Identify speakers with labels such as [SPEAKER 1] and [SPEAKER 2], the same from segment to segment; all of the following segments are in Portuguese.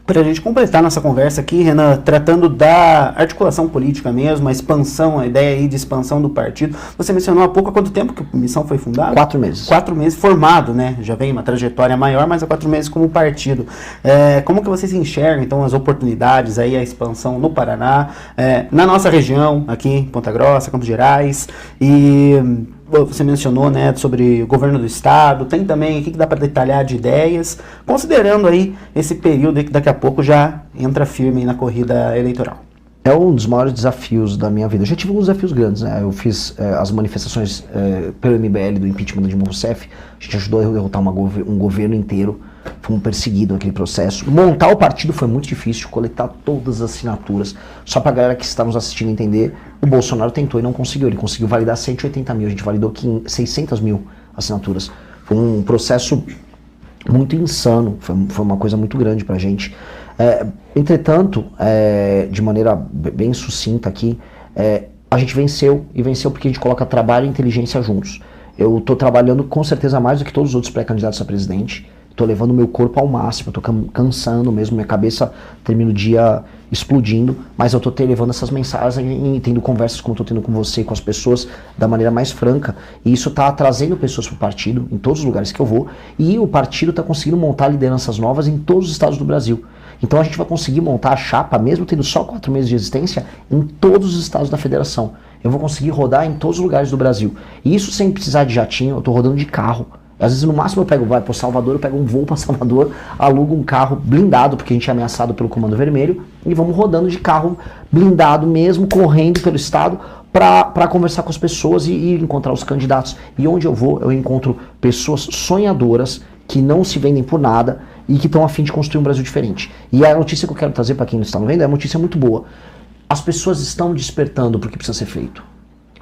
[SPEAKER 1] Para a gente completar nossa conversa aqui, Renan, tratando da articulação política mesmo, a expansão, a ideia aí de expansão do partido, você mencionou há pouco há quanto tempo que a Missão foi fundada?
[SPEAKER 2] 4 meses.
[SPEAKER 1] 4 meses formado, né? Já vem uma trajetória maior, mas há 4 meses como partido. Como que vocês enxergam, então, as oportunidades aí, a expansão no Paraná, na nossa região, aqui em Ponta Grossa, Campos Gerais, e você mencionou, né, sobre o governo do estado, tem também, o que dá para detalhar de ideias, considerando aí esse período aí que daqui a pouco já entra firme na corrida eleitoral.
[SPEAKER 2] É um dos maiores desafios da minha vida. Eu já tive alguns desafios grandes, né? Eu fiz as manifestações pelo MBL do impeachment do Dilma Rousseff, a gente ajudou a derrotar um governo inteiro, fomos perseguidos naquele processo. Montar o partido foi muito difícil, coletar todas as assinaturas. Só pra galera que está nos assistindo entender, o Bolsonaro tentou e não conseguiu. Ele conseguiu validar 180 mil, a gente validou 600 mil assinaturas. Foi um processo muito insano, foi uma coisa muito grande pra gente. Entretanto, de maneira bem sucinta aqui, a gente venceu, e venceu porque a gente coloca trabalho e inteligência juntos. Eu estou trabalhando com certeza mais do que todos os outros pré-candidatos a presidente. Estou levando o meu corpo ao máximo, estou cansando mesmo, minha cabeça termina o dia explodindo, mas eu estou levando essas mensagens e tendo conversas como estou tendo com você, com as pessoas, da maneira mais franca, e isso está trazendo pessoas para o partido, em todos os lugares que eu vou, e o partido está conseguindo montar lideranças novas em todos os estados do Brasil. Então a gente vai conseguir montar a chapa, mesmo tendo só 4 meses de existência, em todos os estados da federação. Eu vou conseguir rodar em todos os lugares do Brasil. E isso sem precisar de jatinho, eu estou rodando de carro. Às vezes no máximo eu pego, vai para Salvador, eu pego um voo para Salvador, alugo um carro blindado, porque a gente é ameaçado pelo Comando Vermelho, e vamos rodando de carro blindado mesmo, correndo pelo estado, para conversar com as pessoas e encontrar os candidatos. E onde eu vou, eu encontro pessoas sonhadoras, que não se vendem por nada, e que estão a fim de construir um Brasil diferente. E a notícia que eu quero trazer para quem não está vendo é uma notícia muito boa. As pessoas estão despertando porque precisa ser feito.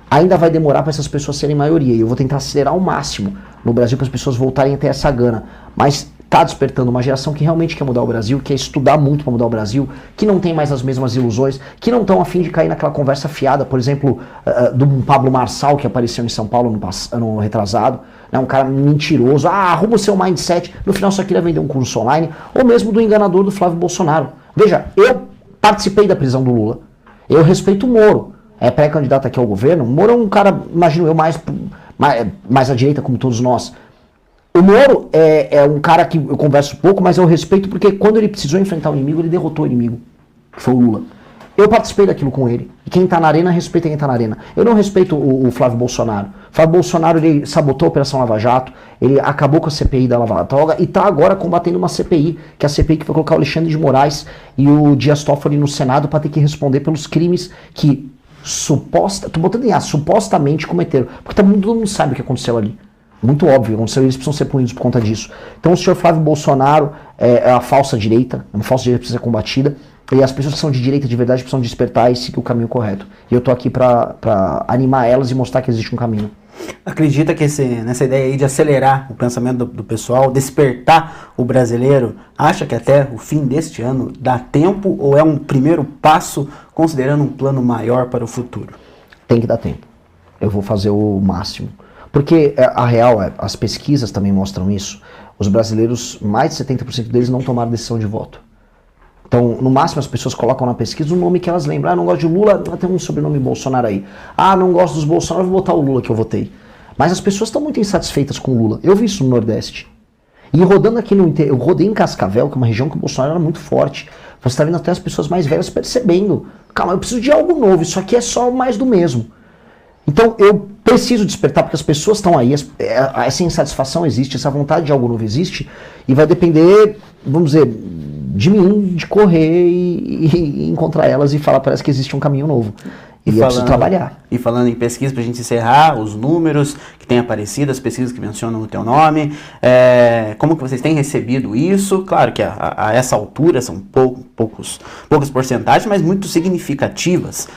[SPEAKER 2] Ainda vai demorar para essas pessoas serem maioria, e eu vou tentar acelerar ao máximo no Brasil para as pessoas voltarem a ter essa gana. Mas está despertando uma geração que realmente quer mudar o Brasil, quer estudar muito para mudar o Brasil, que não tem mais as mesmas ilusões, que não estão a fim de cair naquela conversa fiada, por exemplo, do Pablo Marçal, que apareceu em São Paulo no retrasado, né, um cara mentiroso, arruma o seu mindset, no final só queria vender um curso online, ou mesmo do enganador do Flávio Bolsonaro. Veja, eu participei da prisão do Lula, eu respeito o Moro, é pré-candidato aqui ao governo. O Moro é um cara, imagino eu, mais à direita, como todos nós. O Moro é um cara que eu converso pouco, mas eu respeito porque quando ele precisou enfrentar o inimigo, ele derrotou o inimigo, que foi o Lula. Eu participei daquilo com ele. E quem tá na arena, respeita quem tá na arena. Eu não respeito o Flávio Bolsonaro. O Flávio Bolsonaro, ele sabotou a Operação Lava Jato, ele acabou com a CPI da Lava Toga e tá agora combatendo uma CPI, que é a CPI que vai colocar o Alexandre de Moraes e o Dias Toffoli no Senado para ter que responder pelos crimes que tô botando em supostamente cometeram. Porque todo mundo sabe o que aconteceu ali. Muito óbvio, aconteceu, eles precisam ser punidos por conta disso. Então o senhor Flávio Bolsonaro é a falsa direita, uma falsa direita que precisa ser combatida, e as pessoas que são de direita de verdade precisam despertar e seguir o caminho correto. E eu tô aqui pra animar elas e mostrar que existe um caminho.
[SPEAKER 1] Acredita que nessa ideia aí de acelerar o pensamento do pessoal, despertar o brasileiro, acha que até o fim deste ano dá tempo ou é um primeiro passo considerando um plano maior para o futuro?
[SPEAKER 2] Tem que dar tempo. Eu vou fazer o máximo. Porque a real as pesquisas também mostram isso. Os brasileiros, mais de 70% deles não tomaram decisão de voto. Então, no máximo, as pessoas colocam na pesquisa o nome que elas lembram. Não gosto de Lula, tem um sobrenome Bolsonaro aí. Não gosto dos Bolsonaro, vou votar o Lula que eu votei. Mas as pessoas estão muito insatisfeitas com o Lula. Eu vi isso no Nordeste. E rodando aqui eu rodei em Cascavel, que é uma região que o Bolsonaro era muito forte. Você está vendo até as pessoas mais velhas percebendo. Calma, eu preciso de algo novo, isso aqui é só mais do mesmo. Então, eu preciso despertar, porque as pessoas estão aí, essa insatisfação existe, essa vontade de algo novo existe, e vai depender, vamos dizer, de mim, de correr e encontrar elas e falar, parece que existe um caminho novo. E eu preciso trabalhar.
[SPEAKER 1] E falando em pesquisa, para a gente encerrar, os números que têm aparecido, as pesquisas que mencionam o teu nome, como que vocês têm recebido isso? Claro que a essa altura são poucas porcentagens, mas muito significativas.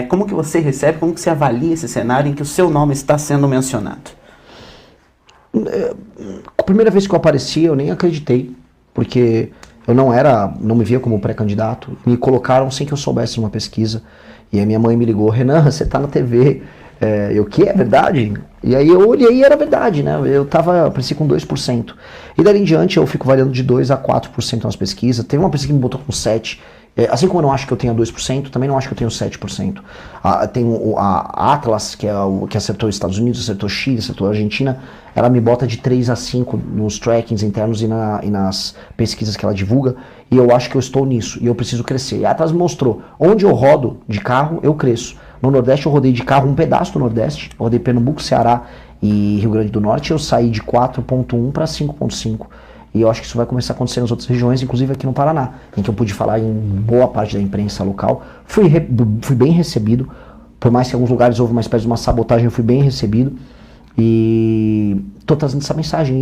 [SPEAKER 1] Como que você recebe, como que você avalia esse cenário em que o seu nome está sendo mencionado?
[SPEAKER 2] A primeira vez que eu apareci, eu nem acreditei, porque eu não me via como pré-candidato, me colocaram sem que eu soubesse numa pesquisa, e a minha mãe me ligou, Renan, você tá na TV, Eu, que é verdade? E aí eu olhei e era verdade, né? Eu apareci com 2%. E dali em diante eu fico variando de 2% a 4% nas pesquisas. Teve uma pesquisa que me botou com 7%. Assim como eu não acho que eu tenha 2%, também não acho que eu tenho 7%. Tem a Atlas, que acertou os Estados Unidos, acertou Chile, acertou a Argentina, ela me bota de 3 a 5 nos trackings internos e nas pesquisas que ela divulga, e eu acho que eu estou nisso, e eu preciso crescer. E a Atlas mostrou, onde eu rodo de carro, eu cresço. No Nordeste eu rodei de carro um pedaço do Nordeste, eu rodei Pernambuco, Ceará e Rio Grande do Norte, eu saí de 4,1 para 5,5. E eu acho que isso vai começar a acontecer nas outras regiões, inclusive aqui no Paraná, em que eu pude falar em boa parte da imprensa local. Fui bem recebido, por mais que em alguns lugares houve uma espécie de uma sabotagem, eu fui bem recebido. E estou trazendo essa mensagem.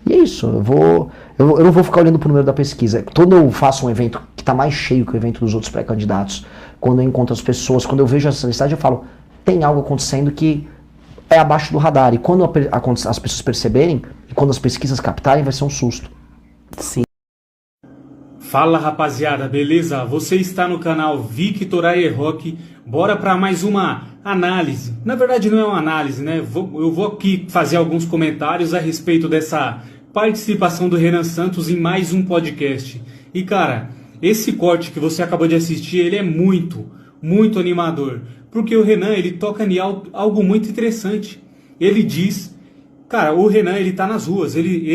[SPEAKER 2] E é isso, eu não vou ficar olhando para o número da pesquisa. Quando eu faço um evento que está mais cheio que o evento dos outros pré-candidatos, quando eu encontro as pessoas, quando eu vejo essa mensagem, eu falo, tem algo acontecendo que é abaixo do radar. E quando as pessoas perceberem, e quando as pesquisas captarem, vai ser um susto.
[SPEAKER 1] Sim.
[SPEAKER 3] Fala rapaziada, beleza? Você está no canal Victor Aierrock. Bora para mais uma análise. Na verdade não é uma análise, né? Eu vou aqui fazer alguns comentários a respeito dessa participação do Renan Santos em mais um podcast. E cara, esse corte que você acabou de assistir, ele é muito, muito animador. Porque o Renan, ele toca em algo muito interessante. Ele diz... Cara, o Renan, ele tá nas ruas, ele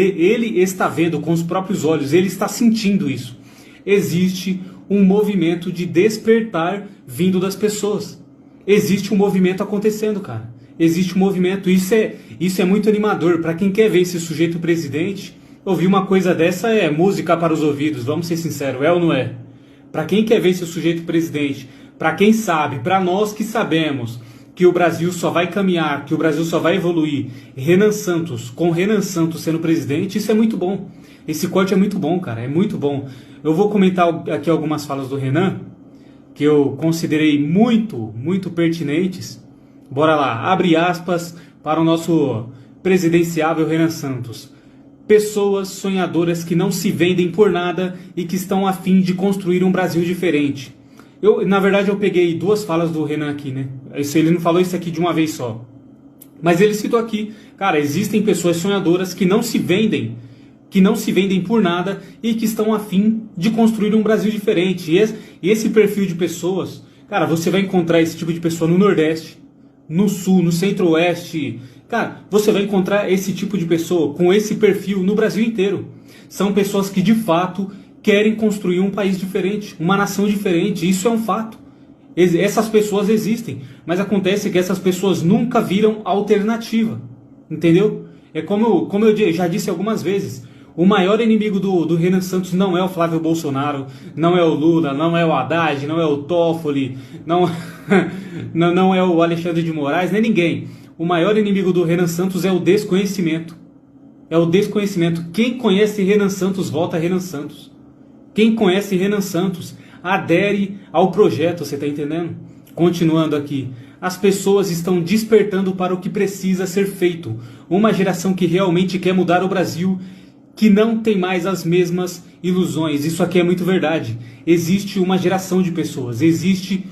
[SPEAKER 3] está vendo com os próprios olhos, ele está sentindo isso. Existe um movimento de despertar vindo das pessoas. Existe um movimento acontecendo, cara. Existe um movimento, isso é muito animador. Para quem quer ver esse sujeito presidente, ouvir uma coisa dessa é música para os ouvidos, vamos ser sinceros, é ou não é? Para quem quer ver esse sujeito presidente, para quem sabe, para nós que sabemos... que o Brasil só vai caminhar, que o Brasil só vai evoluir, com Renan Santos sendo presidente, isso é muito bom. Esse corte é muito bom, cara, é muito bom. Eu vou comentar aqui algumas falas do Renan, que eu considerei muito, muito pertinentes. Bora lá, abre aspas para o nosso presidenciável Renan Santos. Pessoas sonhadoras que não se vendem por nada e que estão a fim de construir um Brasil diferente. Na verdade, eu peguei duas falas do Renan aqui, né? Ele não falou isso aqui de uma vez só. Mas ele citou aqui, cara, existem pessoas sonhadoras que não se vendem por nada e que estão a fim de construir um Brasil diferente. E esse perfil de pessoas, cara, você vai encontrar esse tipo de pessoa no Nordeste, no Sul, no Centro-Oeste. Cara, você vai encontrar esse tipo de pessoa com esse perfil no Brasil inteiro. São pessoas que, de fato... querem construir um país diferente, uma nação diferente, isso é um fato. Essas pessoas existem, mas acontece que essas pessoas nunca viram alternativa, entendeu? É como eu já disse algumas vezes, o maior inimigo do Renan Santos não é o Flávio Bolsonaro, não é o Lula, não é o Haddad, não é o Toffoli, não é o Alexandre de Moraes, nem ninguém. O maior inimigo do Renan Santos é o desconhecimento. É o desconhecimento. Quem conhece Renan Santos, vota a Renan Santos. Quem conhece Renan Santos adere ao projeto, você está entendendo? Continuando aqui, as pessoas estão despertando para o que precisa ser feito. Uma geração que realmente quer mudar o Brasil, que não tem mais as mesmas ilusões. Isso aqui é muito verdade. Existe uma geração de pessoas, existe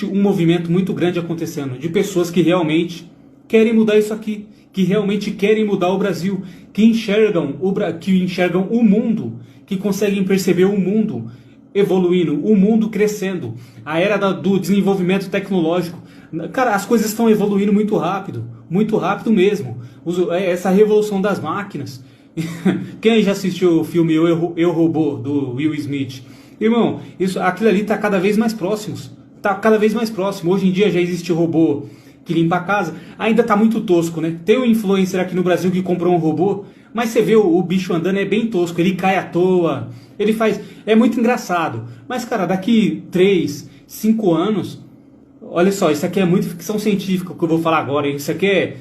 [SPEAKER 3] um movimento muito grande acontecendo, de pessoas que realmente querem mudar isso aqui, que realmente querem mudar o Brasil, que enxergam o mundo, que conseguem perceber o mundo evoluindo, o mundo crescendo, a era do desenvolvimento tecnológico. Cara, as coisas estão evoluindo muito rápido mesmo. Essa revolução das máquinas. Quem já assistiu o filme Eu, Robô, do Will Smith? Irmão, aquilo ali está cada vez mais próximo. Hoje em dia já existe robô que limpa a casa. Ainda está muito tosco, né? Tem um influencer aqui no Brasil que comprou um robô, mas você vê o bicho andando, é bem tosco, ele cai à toa, é muito engraçado. Mas cara, daqui 3, 5 anos, olha só, isso aqui é muito ficção científica, o que eu vou falar agora, isso aqui é...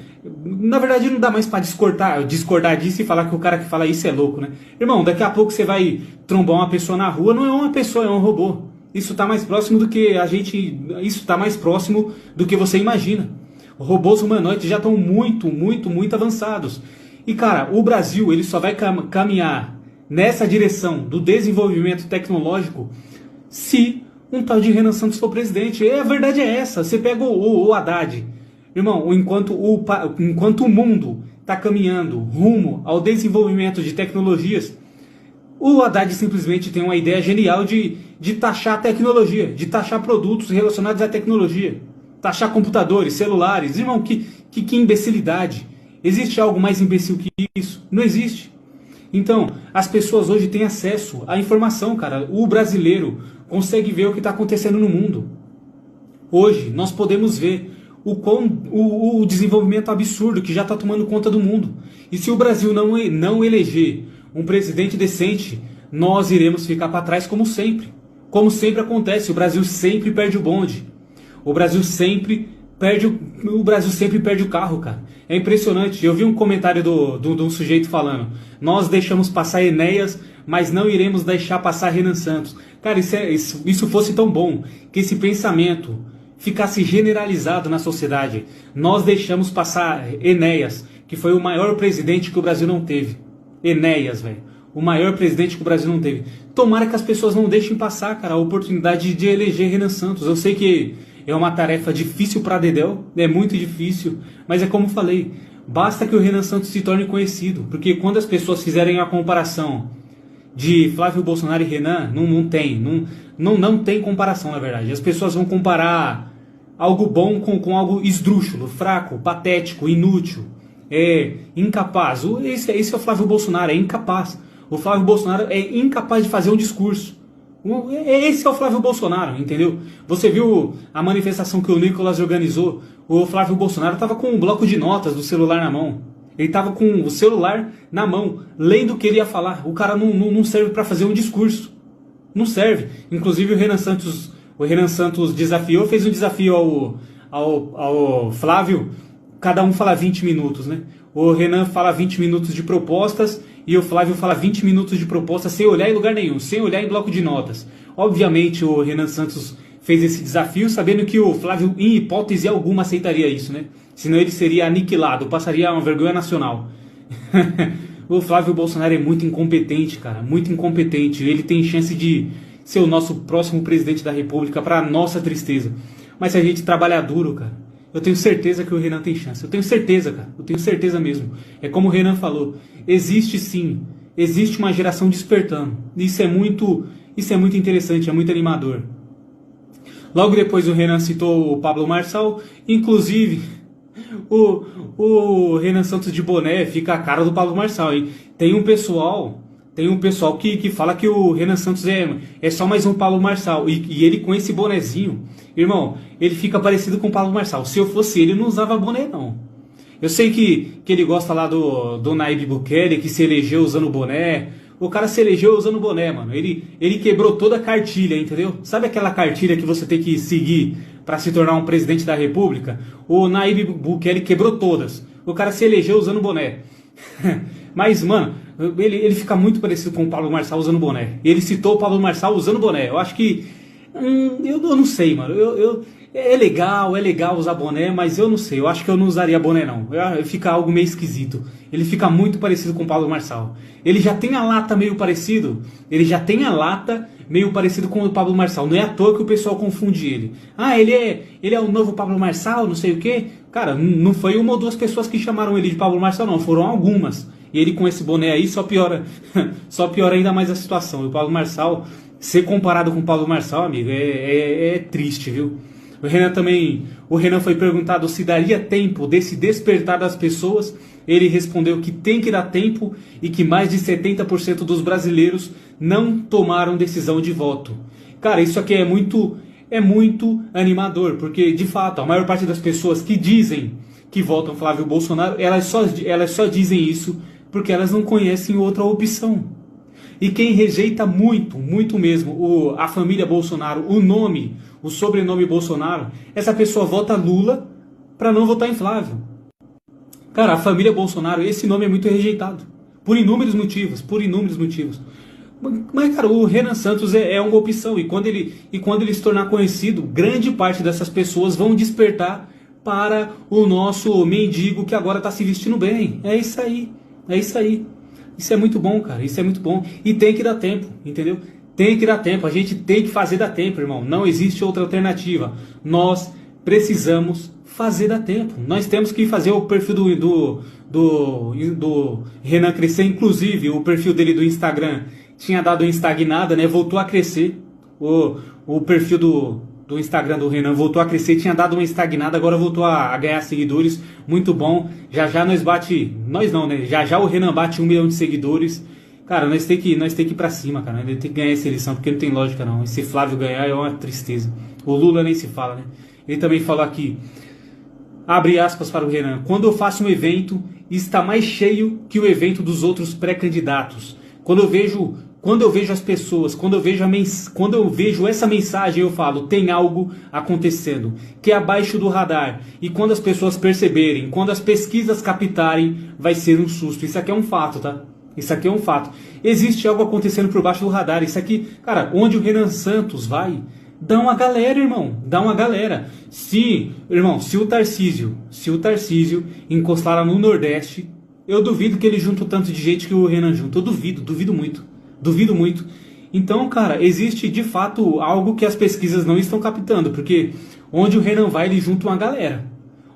[SPEAKER 3] Na verdade não dá mais pra discordar disso e falar que o cara que fala isso é louco, né? Irmão, daqui a pouco você vai trombar uma pessoa na rua, não é uma pessoa, é um robô. Isso tá mais próximo do que você imagina. Robôs humanoides já estão muito, muito, muito avançados. E cara, o Brasil ele só vai caminhar nessa direção do desenvolvimento tecnológico se um tal de Renan Santos for presidente. A verdade é essa. Você pega o Haddad, irmão, enquanto o mundo está caminhando rumo ao desenvolvimento de tecnologias, o Haddad simplesmente tem uma ideia genial de taxar a tecnologia, de taxar produtos relacionados à tecnologia, taxar computadores, celulares. Irmão, que imbecilidade. Existe algo mais imbecil que isso? Não existe. Então, as pessoas hoje têm acesso à informação, cara. O brasileiro consegue ver o que está acontecendo no mundo. Hoje, nós podemos ver o desenvolvimento absurdo que já está tomando conta do mundo. E se o Brasil não eleger um presidente decente, nós iremos ficar para trás como sempre. Como sempre acontece, o Brasil sempre perde o bonde. O Brasil sempre perde o carro, cara. É impressionante. Eu vi um comentário de um sujeito falando: nós deixamos passar Enéas, mas não iremos deixar passar Renan Santos. Cara, isso fosse tão bom, que esse pensamento ficasse generalizado na sociedade. Nós deixamos passar Enéas, que foi o maior presidente que o Brasil não teve. Enéas, velho. O maior presidente que o Brasil não teve. Tomara que as pessoas não deixem passar, cara, a oportunidade de eleger Renan Santos. Eu sei que é uma tarefa difícil para Dedéu, é muito difícil, mas é como falei, basta que o Renan Santos se torne conhecido, porque quando as pessoas fizerem a comparação de Flávio Bolsonaro e Renan, não tem comparação, na verdade. As pessoas vão comparar algo bom com algo esdrúxulo, fraco, patético, inútil, incapaz. Esse é o Flávio Bolsonaro, é incapaz. O Flávio Bolsonaro é incapaz de fazer um discurso. Esse é o Flávio Bolsonaro, entendeu? Você viu a manifestação que o Nicolas organizou? O Flávio Bolsonaro estava com um bloco de notas do celular na mão. Ele estava com o celular na mão, lendo o que ele ia falar. O cara não serve para fazer um discurso. Não serve. Inclusive o Renan Santos desafiou, fez um desafio ao Flávio. Cada um fala 20 minutos, né? O Renan fala 20 minutos de propostas e o Flávio fala 20 minutos de propostas sem olhar em lugar nenhum, sem olhar em bloco de notas. Obviamente o Renan Santos fez esse desafio sabendo que o Flávio, em hipótese alguma, aceitaria isso, né? Senão ele seria aniquilado, passaria uma vergonha nacional. O Flávio Bolsonaro é muito incompetente, cara, muito incompetente. Ele tem chance de ser o nosso próximo presidente da República, para nossa tristeza. Mas se a gente trabalhar duro, cara, eu tenho certeza que o Renan tem chance. Eu tenho certeza, cara. Eu tenho certeza mesmo. É como o Renan falou. Existe sim. Existe uma geração despertando. Isso é muito interessante, é muito animador. Logo depois o Renan citou o Pablo Marçal. Inclusive, o Renan Santos de boné fica a cara do Pablo Marçal, hein? Tem um pessoal que fala que o Renan Santos é só mais um Pablo Marçal. E ele com esse bonezinho, irmão, ele fica parecido com o Pablo Marçal. Se eu fosse ele, não usava boné, não. Eu sei que ele gosta lá do Nayib Bukele, que se elegeu usando boné. O cara se elegeu usando boné, mano. Ele quebrou toda a cartilha, entendeu? Sabe aquela cartilha que você tem que seguir para se tornar um presidente da República? O Nayib Bukele quebrou todas. O cara se elegeu usando boné. Mas, mano, ele fica muito parecido com o Pablo Marçal usando boné. Ele citou o Pablo Marçal usando boné. Eu acho que... eu não sei, mano. É legal usar boné, mas eu não sei. Eu acho que eu não usaria boné, não. Fica algo meio esquisito. Ele fica muito parecido com o Pablo Marçal. Ele já tem a lata meio parecido. Com o Pablo Marçal. Não é à toa que o pessoal confunde ele. Ah, ele é o novo Pablo Marçal, não sei o quê. Cara, não foi uma ou duas pessoas que chamaram ele de Pablo Marçal, não. Foram algumas. E ele com esse boné aí só piora ainda mais a situação. E o Pablo Marçal, ser comparado com o Pablo Marçal, amigo, é triste, viu? O Renan foi perguntado se daria tempo desse despertar das pessoas. Ele respondeu que tem que dar tempo e que mais de 70% dos brasileiros não tomaram decisão de voto. Cara, isso aqui é muito animador, porque de fato a maior parte das pessoas que dizem que votam Flávio Bolsonaro, elas só dizem isso porque elas não conhecem outra opção. E quem rejeita muito mesmo a família Bolsonaro, o sobrenome Bolsonaro, essa pessoa vota Lula para não votar em Flávio. Cara, a família Bolsonaro, esse nome é muito rejeitado. Por inúmeros motivos. Mas, cara, o Renan Santos é uma opção. E quando ele se tornar conhecido, grande parte dessas pessoas vão despertar para o nosso mendigo que agora está se vestindo bem. É isso aí. Isso é muito bom, cara. Isso é muito bom. E tem que dar tempo, entendeu? Tem que dar tempo, a gente tem que fazer dar tempo, irmão. Não existe outra alternativa. Nós precisamos fazer dar tempo. Nós temos que fazer o perfil do Renan crescer. Inclusive, o perfil dele do Instagram tinha dado uma estagnada, né? Voltou a crescer. O perfil do Instagram do Renan voltou a crescer, tinha dado uma estagnada, agora voltou a ganhar seguidores. Muito bom. Já já nós bate... Nós não, né? Já já o Renan bate 1 milhão de seguidores. Cara, nós tem que ir pra cima, cara. Nós tem que ganhar essa eleição, porque não tem lógica não. Esse Flávio ganhar é uma tristeza. O Lula nem se fala, né? Ele também falou aqui, abre aspas para o Renan: quando eu faço um evento, está mais cheio que o evento dos outros pré-candidatos. Quando eu vejo as pessoas, quando eu vejo essa mensagem, eu falo, tem algo acontecendo, que é abaixo do radar. E quando as pessoas perceberem, quando as pesquisas captarem, vai ser um susto. Isso aqui é um fato, tá? Isso aqui é um fato. Existe algo acontecendo por baixo do radar. Isso aqui, cara, onde o Renan Santos vai, dá uma galera, irmão. Dá uma galera. Se o Tarcísio encostar lá no Nordeste, eu duvido que ele junte o tanto de gente que o Renan junta. Eu duvido muito. Duvido muito. Então, cara, existe de fato algo que as pesquisas não estão captando. Porque onde o Renan vai, ele junta uma galera.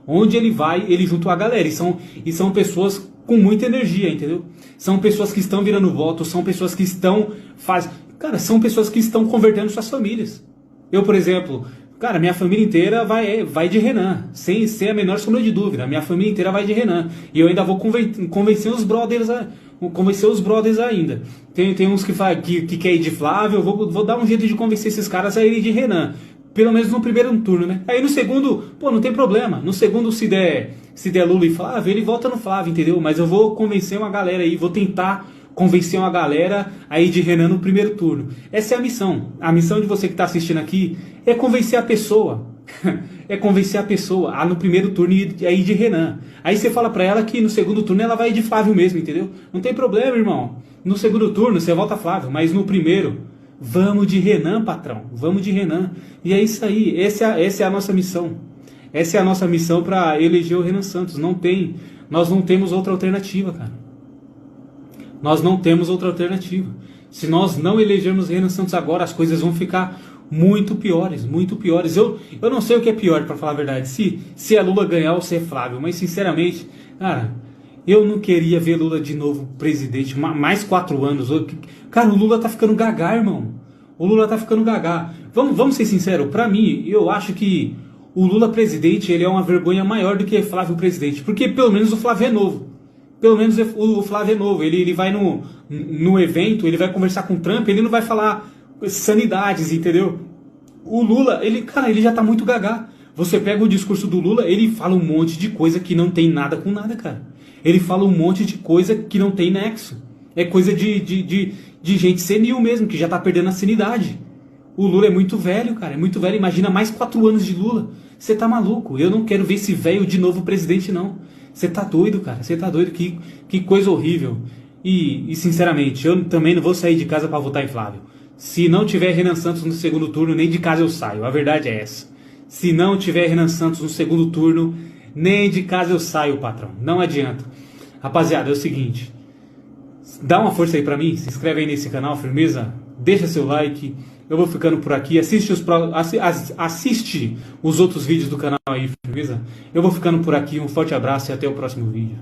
[SPEAKER 3] Onde ele vai, ele junta uma galera. E são pessoas com muita energia, entendeu? São pessoas que estão virando voto, são pessoas que estão são pessoas que estão convertendo suas famílias. Eu, por exemplo, cara, minha família inteira vai de Renan, sem a menor sombra de dúvida. Minha família inteira vai de Renan. E eu ainda vou convencer os brothers ainda. Tem uns que quer ir de Flávio, eu vou dar um jeito de convencer esses caras a irem de Renan. Pelo menos no primeiro turno, né? Aí no segundo, não tem problema. No segundo, se der Lula e Flávio, ele volta no Flávio, entendeu? Mas eu vou convencer uma galera aí, vou tentar convencer uma galera aí de Renan no primeiro turno. Essa é a missão. A missão de você que está assistindo aqui é convencer a pessoa. É convencer a pessoa a no primeiro turno ir aí de Renan. Aí você fala pra ela que no segundo turno ela vai de Flávio mesmo, entendeu? Não tem problema, irmão. No segundo turno você volta Flávio, mas no primeiro, vamos de Renan, patrão. Vamos de Renan. E é isso aí. Essa é a nossa missão. Essa é a nossa missão para eleger o Renan Santos. Nós não temos outra alternativa, cara. Nós não temos outra alternativa. Se nós não elegermos Renan Santos agora, as coisas vão ficar muito piores, muito piores. Eu não sei o que é pior, para falar a verdade, se é Lula ganhar ou se é Flávio, mas sinceramente, cara, eu não queria ver Lula de novo presidente, mais 4 anos. Cara, o Lula tá ficando gagá, irmão. O Lula tá ficando gagá. Vamos ser sinceros, pra mim, eu acho que o Lula presidente, ele é uma vergonha maior do que Flávio presidente, porque pelo menos o Flávio é novo. Pelo menos o Flávio é novo. Ele vai no evento, ele vai conversar com o Trump, ele não vai falar sanidades, entendeu? O Lula, ele já tá muito gagá. Você pega o discurso do Lula, ele fala um monte de coisa que não tem nada com nada, cara. Ele fala um monte de coisa que não tem nexo. É coisa de gente senil mesmo, que já tá perdendo a sanidade. O Lula é muito velho, cara, é muito velho. Imagina mais 4 anos de Lula. Você tá maluco? Eu não quero ver esse velho de novo presidente, não. Você tá doido, cara. Você tá doido. Que coisa horrível. E sinceramente, eu também não vou sair de casa para votar em Flávio. Se não tiver Renan Santos no segundo turno, nem de casa eu saio. A verdade é essa. Se não tiver Renan Santos no segundo turno, nem de casa eu saio, patrão. Não adianta. Rapaziada, é o seguinte. Dá uma força aí pra mim. Se inscreve aí nesse canal, firmeza. Deixa seu like. Eu vou ficando por aqui. Assiste os outros vídeos do canal aí, firmeza. Eu vou ficando por aqui. Um forte abraço e até o próximo vídeo.